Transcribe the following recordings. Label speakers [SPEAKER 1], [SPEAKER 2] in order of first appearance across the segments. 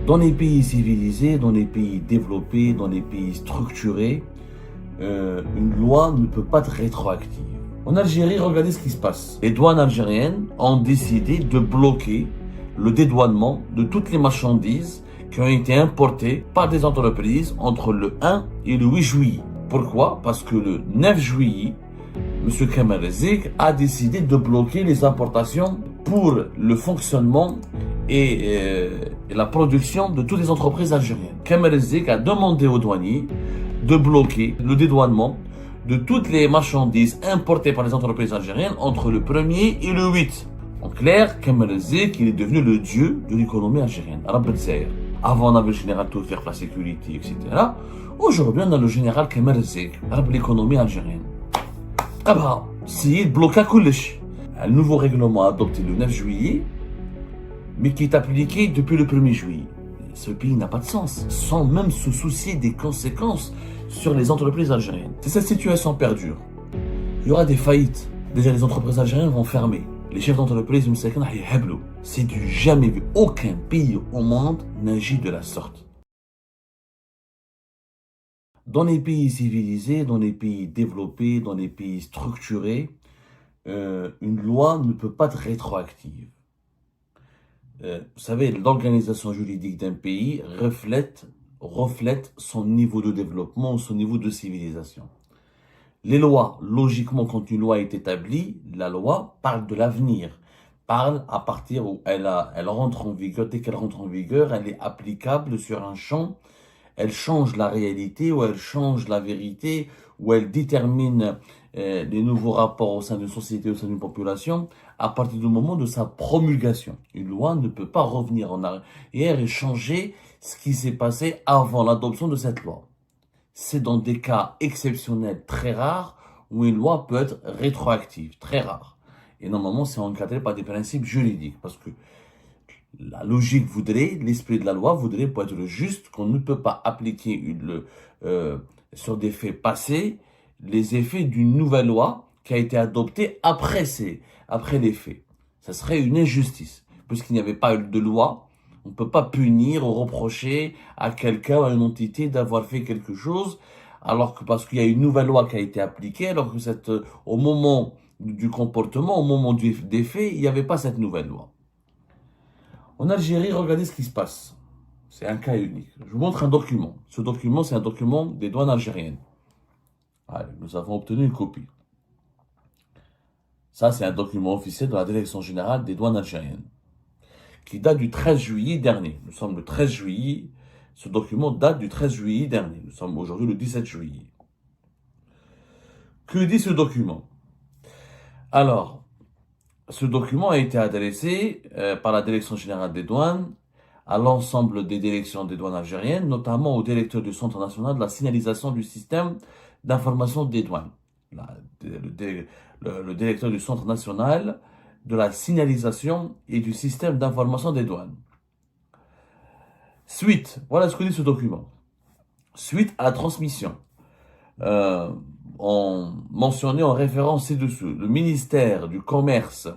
[SPEAKER 1] Dans les pays civilisés, dans les pays développés, dans les pays structurés, une loi ne peut pas être rétroactive. En Algérie, regardez ce qui se passe. Les douanes algériennes ont décidé de bloquer le dédouanement de toutes les marchandises qui ont été importées par des entreprises entre le 1 et le 8 juillet. Pourquoi? Parce que le 9 juillet, M. Kamal Zik a décidé de bloquer les importations pour le fonctionnement et la production de toutes les entreprises algériennes. Kamal Zik a demandé aux douaniers de bloquer le dédouanement de toutes les marchandises importées par les entreprises algériennes entre le 1er et le 8. En clair, Kamal Zik, il est devenu le dieu de l'économie algérienne. Avant, on avait le général Toufiq, la sécurité, etc. Aujourd'hui, on a le général Kamal Zik, l'économie algérienne. Syed bloqua Koulish. Un nouveau règlement adopté le 9 juillet, mais qui est appliqué depuis le 1er juillet. Ce pays n'a pas de sens, sans même se soucier des conséquences sur les entreprises algériennes. Si cette situation perdure, il y aura des faillites. Déjà, les entreprises algériennes vont fermer. Les chefs d'entreprise, c'est du jamais vu. Aucun pays au monde n'agit de la sorte. Dans les pays civilisés, dans les pays développés, dans les pays structurés, une loi ne peut pas être rétroactive. Vous savez, l'organisation juridique d'un pays reflète son niveau de développement, son niveau de civilisation. Les lois, logiquement, quand une loi est établie, la loi parle de l'avenir, parle à partir où elle rentre en vigueur. Dès qu'elle rentre en vigueur, elle est applicable sur un champ, elle change la réalité, ou elle change la vérité, ou elle détermine les nouveaux rapports au sein d'une société, au sein d'une population, à partir du moment de sa promulgation. Une loi ne peut pas revenir en arrière et changer ce qui s'est passé avant l'adoption de cette loi. C'est dans des cas exceptionnels très rares où une loi peut être rétroactive, très rare. Et normalement, c'est encadré par des principes juridiques, parce que la logique voudrait, l'esprit de la loi voudrait, pour être juste, qu'on ne peut pas appliquer sur des faits passés les effets d'une nouvelle loi qui a été adoptée après les faits. Ça serait une injustice, puisqu'il n'y avait pas eu de loi. On ne peut pas punir ou reprocher à quelqu'un, à une entité d'avoir fait quelque chose, parce qu'il y a une nouvelle loi qui a été appliquée, alors que au moment du comportement, au moment des faits, il n'y avait pas cette nouvelle loi. En Algérie, regardez ce qui se passe. C'est un cas unique. Je vous montre un document. Ce document, c'est un document des douanes algériennes. Allez, nous avons obtenu une copie. Ça, c'est un document officiel de la Direction générale des douanes algériennes, qui date du 13 juillet dernier. Nous sommes le 13 juillet. Ce document date du 13 juillet dernier. Nous sommes aujourd'hui le 17 juillet. Que dit ce document? Alors, ce document a été adressé par la Direction générale des douanes à l'ensemble des directions des douanes algériennes, notamment au directeur du Centre national de la signalisation du système d'information des douanes. Le directeur du Centre national de la signalisation et du système d'information des douanes. Voilà ce que dit ce document. Suite à la transmission, mentionné en référence ci-dessous, le ministère du Commerce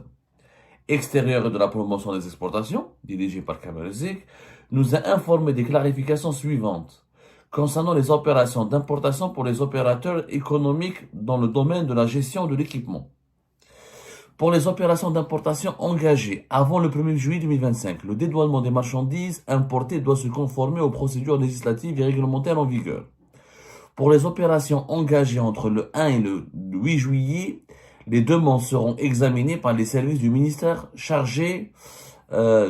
[SPEAKER 1] extérieur et de la promotion des exportations, dirigé par Kamal Zik, nous a informé des clarifications suivantes concernant les opérations d'importation pour les opérateurs économiques dans le domaine de la gestion de l'équipement. Pour les opérations d'importation engagées avant le 1er juillet 2025, le dédouanement des marchandises importées doit se conformer aux procédures législatives et réglementaires en vigueur. Pour les opérations engagées entre le 1 et le 8 juillet, les demandes seront examinées par les services du ministère chargé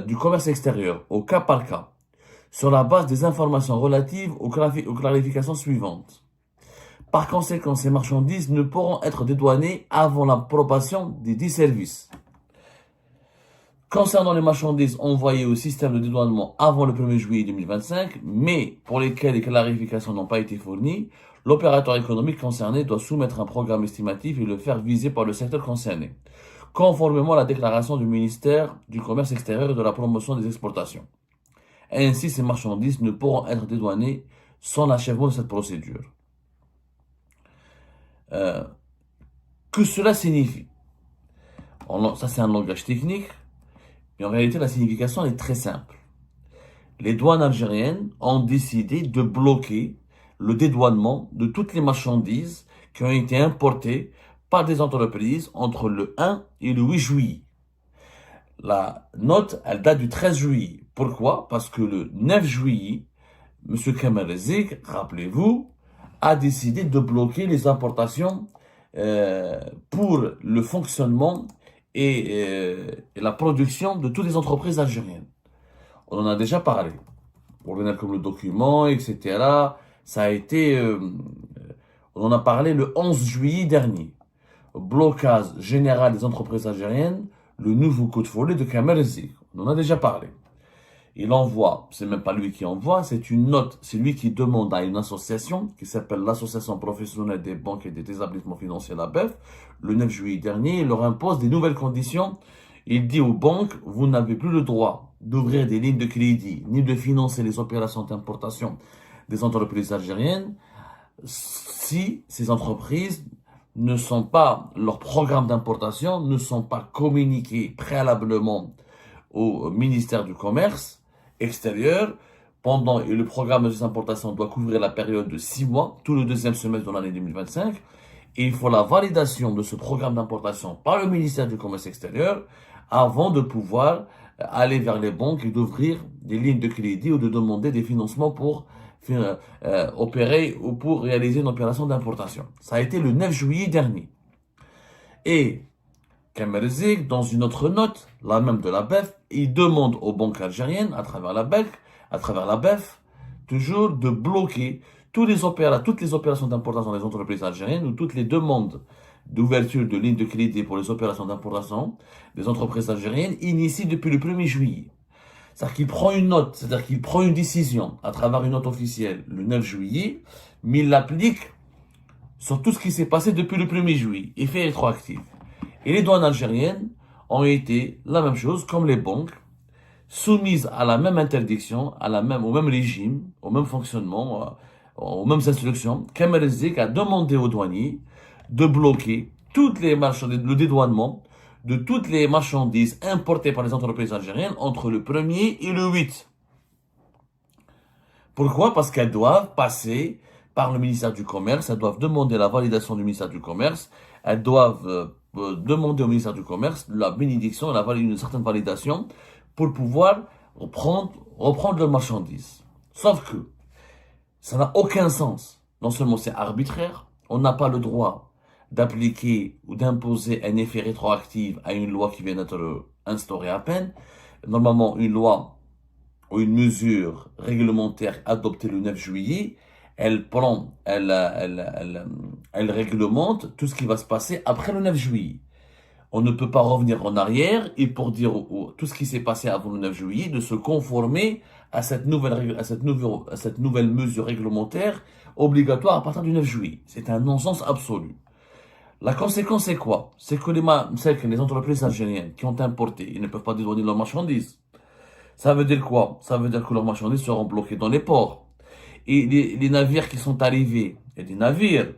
[SPEAKER 1] du commerce extérieur, au cas par cas, sur la base des informations relatives aux clarifications suivantes. Par conséquent, ces marchandises ne pourront être dédouanées avant l'approbation des 10 services. Concernant les marchandises envoyées au système de dédouanement avant le 1er juillet 2025, mais pour lesquelles les clarifications n'ont pas été fournies, l'opérateur économique concerné doit soumettre un programme estimatif et le faire viser par le secteur concerné, conformément à la déclaration du ministère du Commerce extérieur et de la promotion des exportations. Ainsi, ces marchandises ne pourront être dédouanées sans l'achèvement de cette procédure. Que cela signifie? Ça, c'est un langage technique, mais en réalité, la signification est très simple. les douanes algériennes ont décidé de bloquer le dédouanement de toutes les marchandises qui ont été importées par des entreprises entre le 1 et le 8 juillet. La note, elle date du 13 juillet. Pourquoi? Parce que le 9 juillet, M. Kamal Rezik, rappelez-vous, a décidé de bloquer les importations pour le fonctionnement et la production de toutes les entreprises algériennes. On en a déjà parlé. Pour venir comme le document, etc. Ça a été... on en a parlé le 11 juillet dernier. Blocage général des entreprises algériennes, le nouveau coup de folie de Kamal Rezik. On en a déjà parlé. Il envoie, c'est même pas lui qui envoie, c'est une note, c'est lui qui demande à une association qui s'appelle l'Association professionnelle des banques et des établissements financiers, la BEF, le 9 juillet dernier, il leur impose des nouvelles conditions. Il dit aux banques, vous n'avez plus le droit d'ouvrir des lignes de crédit, ni de financer les opérations d'importation des entreprises algériennes si ces entreprises ne sont pas, leurs programmes d'importation ne sont pas communiqués préalablement au ministère du Commerce extérieur pendant, et le programme de importations doit couvrir la période de 6 mois, tout le deuxième semestre de l'année 2025, et il faut la validation de ce programme d'importation par le ministère du Commerce extérieur avant de pouvoir aller vers les banques et d'ouvrir des lignes de crédit ou de demander des financements pour opérer ou pour réaliser une opération d'importation. Ça a été le 9 juillet dernier. Et Kamal Rezik, dans une autre note, la même de la BEF, il demande aux banques algériennes, à travers la BEF, toujours de bloquer toutes les opérations d'importation des entreprises algériennes ou toutes les demandes d'ouverture de lignes de crédit pour les opérations d'importation des entreprises algériennes initiées depuis le 1er juillet. C'est-à-dire qu'il prend une note, c'est-à-dire qu'il prend une décision à travers une note officielle le 9 juillet, mais il l'applique sur tout ce qui s'est passé depuis le 1er juillet, effet rétroactif. Et les douanes algériennes ont été la même chose, comme les banques, soumises à la même interdiction, au même régime, au même fonctionnement, aux mêmes instructions. Kamal Rezik a demandé aux douaniers de bloquer toutes les marchandises, le dédouanement de toutes les marchandises importées par les entreprises algériennes entre le 1er et le 8. Pourquoi? Parce qu'elles doivent passer par le ministère du Commerce, elles doivent demander la validation du ministère du Commerce, elles doivent demander au ministère du Commerce la bénédiction, une certaine validation pour pouvoir reprendre leurs marchandises. Sauf que ça n'a aucun sens. Non seulement c'est arbitraire, on n'a pas le droit d'appliquer ou d'imposer un effet rétroactif à une loi qui vient d'être instaurée à peine. Normalement, une loi ou une mesure réglementaire adoptée le 9 juillet, elle réglemente tout ce qui va se passer après le 9 juillet. On ne peut pas revenir en arrière et pour dire tout ce qui s'est passé avant le 9 juillet, de se conformer à cette nouvelle mesure réglementaire obligatoire à partir du 9 juillet. C'est un non-sens absolu. La conséquence, c'est quoi? C'est que les entreprises algériennes qui ont importé, ils ne peuvent pas dédouaner leurs marchandises. Ça veut dire quoi? Ça veut dire que leurs marchandises seront bloquées dans les ports. Et les navires qui sont arrivés, et des navires,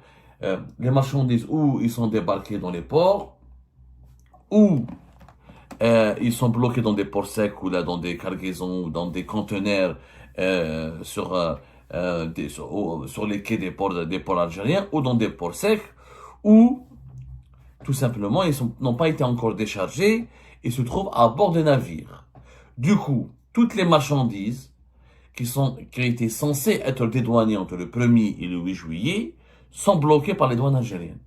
[SPEAKER 1] les marchandises, ou ils sont débarqués dans les ports, ou ils sont bloqués dans des ports secs, ou là dans des cargaisons, ou dans des conteneurs sur les quais des ports algériens, ou dans des ports secs, ou tout simplement, ils n'ont pas été encore déchargés et se trouvent à bord des navires. Du coup, toutes les marchandises qui ont été censées être dédouanées entre le 1er et le 8 juillet sont bloquées par les douanes algériennes.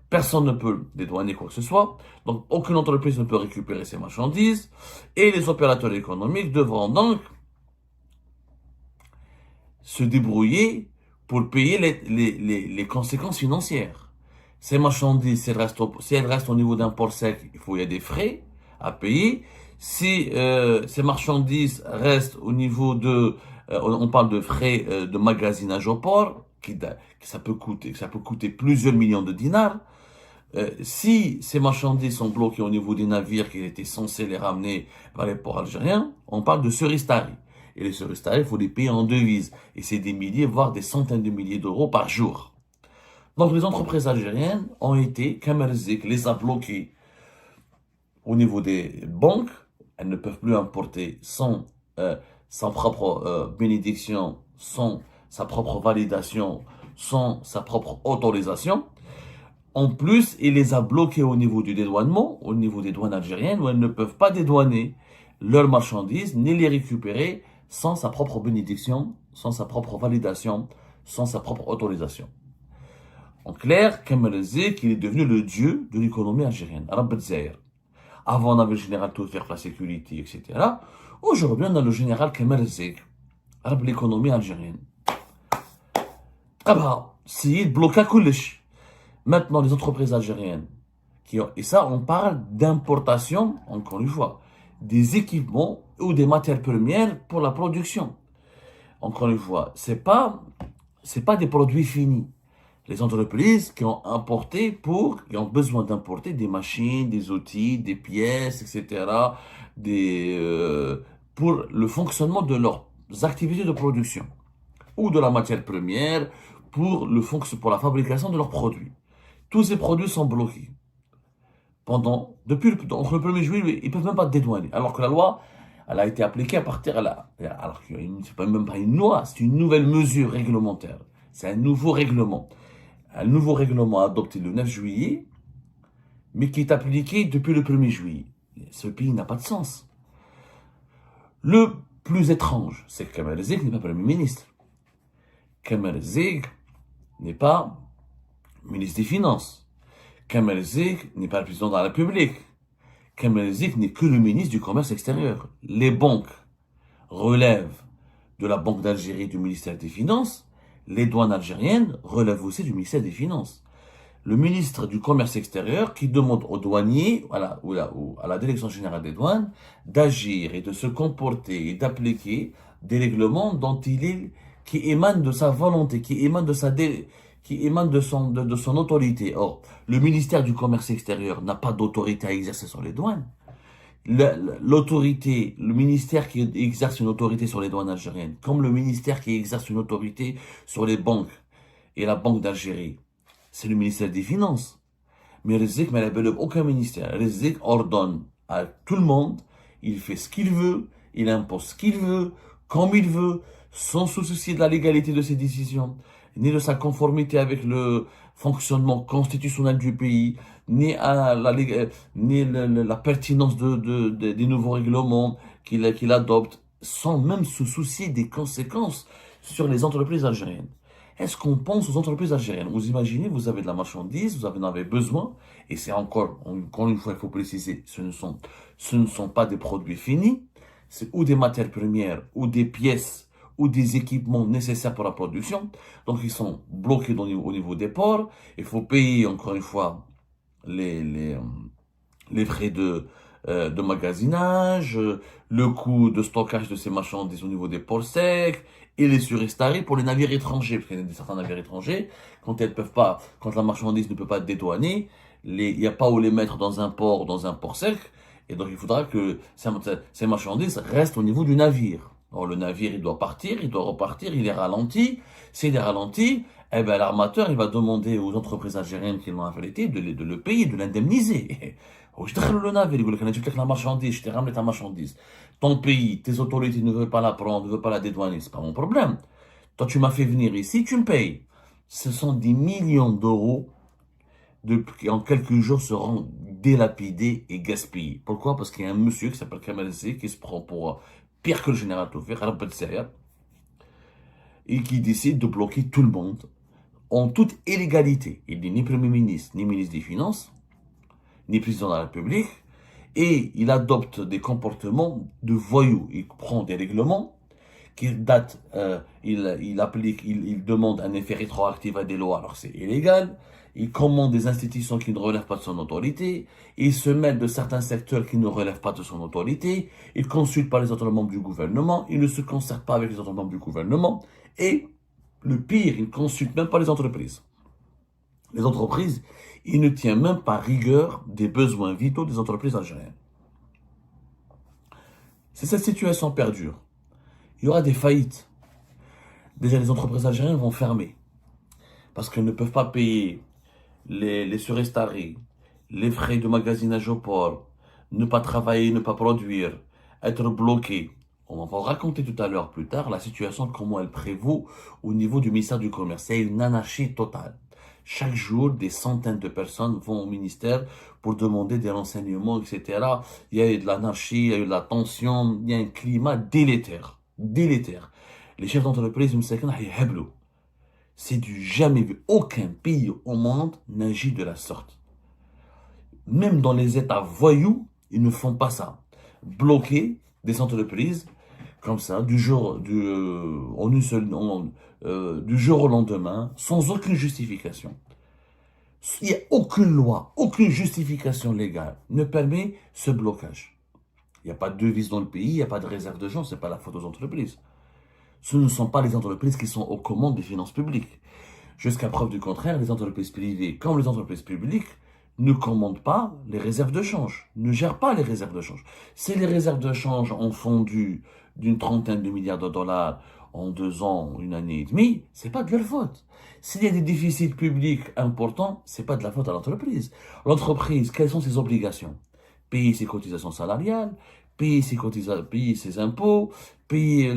[SPEAKER 1] Personne ne peut dédouaner quoi que ce soit, donc aucune entreprise ne peut récupérer ces marchandises et les opérateurs économiques devront donc se débrouiller pour payer les conséquences financières. Ces marchandises, si elles restent au niveau d'un port sec, il y a des frais à payer. Si ces marchandises restent au niveau on parle de frais de magasinage au port, ça peut coûter plusieurs millions de dinars. Si ces marchandises sont bloquées au niveau des navires qui étaient censés les ramener vers les ports algériens, on parle de cerises taries. Et les cerises taries, il faut les payer en devises. Et c'est des milliers, voire des centaines de milliers d'euros par jour. Donc les entreprises algériennes ont été, Kamal Rezik les a bloquées au niveau des banques. Elles ne peuvent plus importer sans sa propre bénédiction, sans sa propre validation, sans sa propre autorisation. En plus, il les a bloqués au niveau du dédouanement, au niveau des douanes algériennes, où elles ne peuvent pas dédouaner leurs marchandises, ni les récupérer sans sa propre bénédiction, sans sa propre validation, sans sa propre autorisation. En clair, Kemal Zik, il est devenu le dieu de l'économie algérienne, Rabbet Zahir. Avant, on avait le général Toufer pour la sécurité, etc. Aujourd'hui, on a le général Kemal Zik, Rabbet l'économie algérienne. C'est bloqué كلش. Maintenant, les entreprises algériennes, et ça, on parle d'importation, encore une fois, des équipements ou des matières premières pour la production. Encore une fois, c'est pas des produits finis. Les entreprises qui ont importé qui ont besoin d'importer des machines, des outils, des pièces, etc., pour le fonctionnement de leurs activités de production ou de la matière première pour la fabrication de leurs produits. Tous ces produits sont bloqués. Entre le 1er juillet, ils ne peuvent même pas dédouaner. Alors que la loi, elle a été appliquée à partir alors que c'est même pas une loi, c'est une nouvelle mesure réglementaire. C'est un nouveau règlement. Un nouveau règlement adopté le 9 juillet, mais qui est appliqué depuis le 1er juillet. Ce pays n'a pas de sens. Le plus étrange, c'est que Kemal Zik n'est pas Premier ministre. Kemal Zik n'est pas ministre des Finances. Kemal Zik n'est pas le président de la République. Kemal Zik n'est que le ministre du Commerce extérieur. Les banques relèvent de la Banque d'Algérie du ministère des Finances. Les douanes algériennes relèvent aussi du ministère des Finances. Le ministre du Commerce extérieur qui demande aux douaniers ou à la Direction générale des douanes d'agir et de se comporter et d'appliquer des règlements qui émanent de sa volonté, qui émanent de son autorité. Or, le ministère du Commerce extérieur n'a pas d'autorité à exercer sur les douanes. Le ministère qui exerce une autorité sur les douanes algériennes, comme le ministère qui exerce une autorité sur les banques et la Banque d'Algérie, c'est le ministère des Finances. Mais Zik n'a aucun ministère. Zik ordonne à tout le monde, il fait ce qu'il veut, il impose ce qu'il veut, comme il veut, sans se soucier de la légalité de ses décisions, ni de sa conformité avec le fonctionnement constitutionnel du pays, ni la pertinence des nouveaux règlements qu'il adopte, sans même se soucier des conséquences sur les entreprises algériennes. Est-ce qu'on pense aux entreprises algériennes? Vous imaginez, vous avez de la marchandise, vous en avez besoin, et c'est encore une fois, il faut préciser, ce ne sont pas des produits finis, c'est ou des matières premières, ou des pièces, ou des équipements nécessaires pour la production. Donc, ils sont bloqués au niveau des ports. Il faut payer, encore une fois, les frais de magasinage, le coût de stockage de ces marchandises au niveau des ports secs, et les surestarés pour les navires étrangers, parce qu'il y a certains navires étrangers, quand la marchandise ne peut pas être dédouanée, il n'y a pas où les mettre dans un port sec, et donc il faudra que ces marchandises restent au niveau du navire. Alors le navire, il doit partir, il doit repartir, il est ralenti. S'il est ralenti, eh ben, l'armateur, il va demander aux entreprises algériennes qui l'ont affrété de le payer, de l'indemniser. Je te le navire, il dit que la marchandise, je t'ai ramené ta marchandise. Ton pays, tes autorités ne veulent pas la prendre, ne veulent pas la dédouaner, c'est pas mon problème. Toi, tu m'as fait venir ici, tu me payes. Ce sont des millions d'euros qui en quelques jours seront délapidés et gaspillés. Pourquoi? Parce qu'il y a un monsieur qui s'appelle Kemal Zik qui se prend pour pire que le général Toufer, et qui décide de bloquer tout le monde en toute illégalité. Il n'est ni Premier ministre, ni ministre des Finances, ni président de la République, et il adopte des comportements de voyous. Il prend des règlements qui datent, il demande un effet rétroactif à des lois, alors c'est illégal. Il commande des institutions qui ne relèvent pas de son autorité. Il se mêle de certains secteurs qui ne relèvent pas de son autorité. Il ne consulte pas les autres membres du gouvernement. Il ne se concerte pas avec les autres membres du gouvernement. Et le pire, il ne consulte même pas les entreprises. Les entreprises, il ne tient même pas rigueur des besoins vitaux des entreprises algériennes. Si cette situation perdure, il y aura des faillites. Déjà, les entreprises algériennes vont fermer. Parce qu'elles ne peuvent pas payer les surestarés, les frais de magasinage au port, ne pas travailler, ne pas produire, être bloqués On va raconter tout à l'heure plus tard la situation, comment elle prévaut au niveau du ministère du Commerce. C'est une anarchie totale. Chaque jour, des centaines de personnes vont au ministère pour demander des renseignements, etc. Il y a eu de l'anarchie, il y a eu de la tension, il y a un climat délétère. Délétère. Les chefs d'entreprise, c'est du jamais vu. Aucun pays au monde n'agit de la sorte. Même dans les États voyous, ils ne font pas ça. Bloquer des entreprises comme ça, du jour au lendemain, sans aucune justification. Il n'y a aucune loi, aucune justification légale ne permet ce blocage. Il n'y a pas de devise dans le pays, il n'y a pas de réserve de gens, ce n'est pas la faute aux entreprises. Ce ne sont pas les entreprises qui sont aux commandes des finances publiques. Jusqu'à preuve du contraire, les entreprises privées comme les entreprises publiques ne commandent pas les réserves de change, ne gèrent pas les réserves de change. Si les réserves de change ont fondu d'une trentaine de milliards de dollars en 2 ans, une année et demie, c'est pas de leur faute. S'il y a des déficits publics importants, c'est pas de la faute à l'entreprise. L'entreprise, quelles sont ses obligations? Payer ses cotisations salariales, payer ses impôts, payer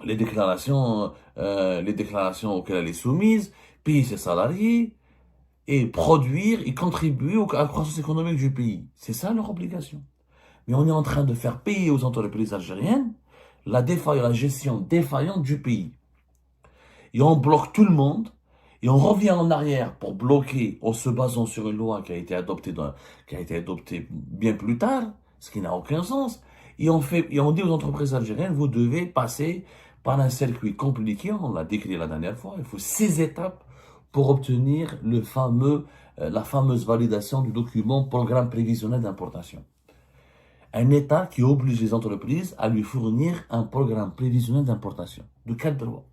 [SPEAKER 1] les déclarations auxquelles elle est soumise, payer ses salariés, et produire et contribuer à la croissance économique du pays. C'est ça leur obligation. Mais on est en train de faire payer aux entreprises algériennes la gestion défaillante du pays. Et on bloque tout le monde, et on revient en arrière pour bloquer en se basant sur une loi qui a été adoptée bien plus tard, ce qui n'a aucun sens. Et on dit aux entreprises algériennes, vous devez passer par un circuit compliqué, on l'a décrit la dernière fois, il faut 6 étapes pour obtenir la fameuse validation du document programme prévisionnel d'importation. Un État qui oblige les entreprises à lui fournir un programme prévisionnel d'importation. De quel droit?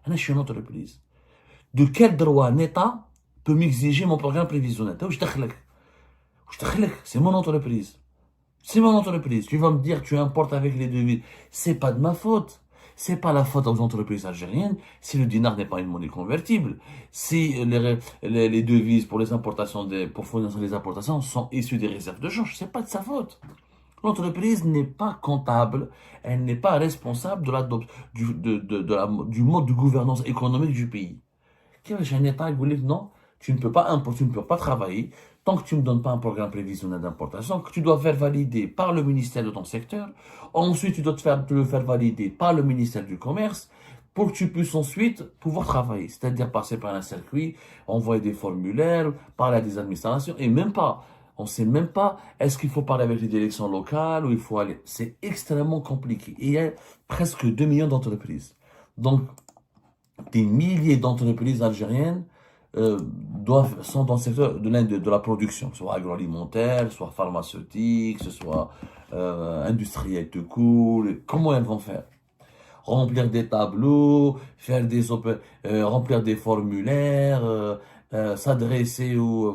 [SPEAKER 1] Je suis une entreprise. De quel droit un État peut m'exiger mon programme prévisionnel? C'est mon entreprise. C'est mon entreprise. Tu vas me dire, tu importes avec les devises. C'est pas de ma faute. C'est pas la faute aux entreprises algériennes si le dinar n'est pas une monnaie convertible. Si les devises pour les importations, pour financer les importations sont issues des réserves de change. C'est pas de sa faute. L'entreprise n'est pas comptable, elle n'est pas responsable du mode de gouvernance économique du pays. J'ai un État qui dit non, tu ne peux pas importer, tu ne peux pas travailler tant que tu ne me donnes pas un programme prévisionnel d'importation que tu dois faire valider par le ministère de ton secteur. Ensuite, tu dois te le faire valider par le ministère du Commerce pour que tu puisses ensuite pouvoir travailler. C'est-à-dire passer par un circuit, envoyer des formulaires, parler à des administrations et même pas. On ne sait même pas est-ce qu'il faut parler avec les directions locales ou il faut aller. C'est extrêmement compliqué. Et il y a presque 2 millions d'entreprises. Donc, des milliers d'entreprises algériennes sont dans le secteur de la production, soit agroalimentaire, soit pharmaceutique, soit industriel tout court. Comment elles vont faire? Remplir des tableaux, remplir des formulaires, s'adresser au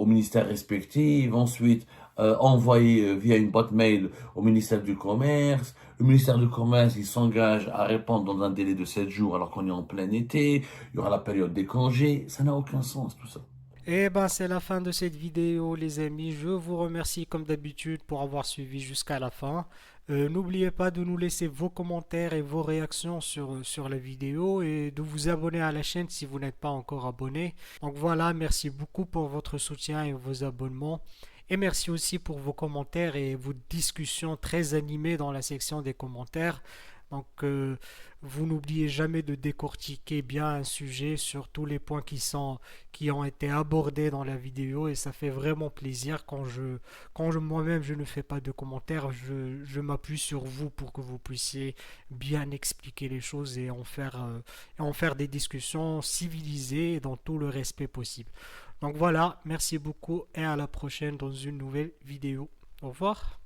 [SPEAKER 1] ministère respectif, ensuite envoyer via une boîte mail au ministère du Commerce. Le ministère du Commerce, il s'engage à répondre dans un délai de 7 jours alors qu'on est en plein été, il y aura la période des congés, ça n'a aucun sens tout ça.
[SPEAKER 2] Et ben c'est la fin de cette vidéo les amis. Je vous remercie comme d'habitude pour avoir suivi jusqu'à la fin. N'oubliez pas de nous laisser vos commentaires et vos réactions sur la vidéo et de vous abonner à la chaîne si vous n'êtes pas encore abonné. Donc voilà, merci beaucoup pour votre soutien et vos abonnements. Et merci aussi pour vos commentaires et vos discussions très animées dans la section des commentaires. Donc, vous n'oubliez jamais de décortiquer bien un sujet sur tous les points qui ont été abordés dans la vidéo et ça fait vraiment plaisir quand moi-même je ne fais pas de commentaires, je m'appuie sur vous pour que vous puissiez bien expliquer les choses et en faire des discussions civilisées et dans tout le respect possible. Donc voilà, merci beaucoup et à la prochaine dans une nouvelle vidéo. Au revoir.